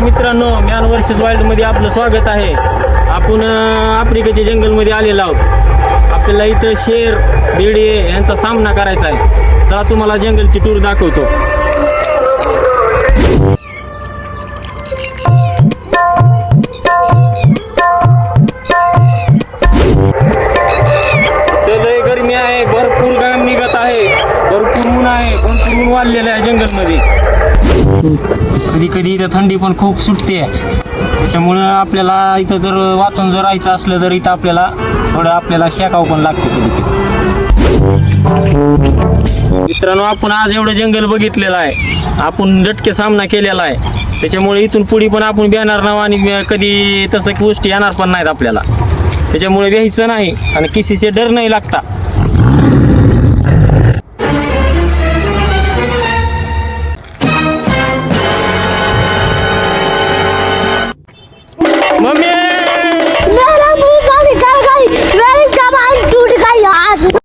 नमस्कार मित्रांनो, man versus wild मध्ये आपलं स्वागत आहे. आपण आफ्रिकेच्या जंगलमध्ये आलेलो आहोत. आपल्याला इथं शेर, बेडे यांचा सामना करायचा आहे. चला तुम्हाला जंगलची टूर दाखवतो. लय गरमी आहे, भरपूर घाम निघत आहे, भरपूर ऊन आहे, भरपूर ऊन वाढलेलं आहे जंगलमध्ये. कधी कधी इथं थंडी पण खूप सुटते. त्याच्यामुळं आपल्याला इथं जर वाचून जर राहायचं असलं तर इथं आपल्याला शेकाव पण लागतं कधी कधी. मित्रांनो, आपण आज एवढं जंगल बघितलेलं आहे, आपण डटके सामना केलेला आहे. त्याच्यामुळे इथून पुढे पण आपण भेणार नाव आणि कधी तसं गोष्टी येणार पण नाहीत आपल्याला. त्याच्यामुळे भ्यायचं नाही आणि किसीचे डर नाही लागता.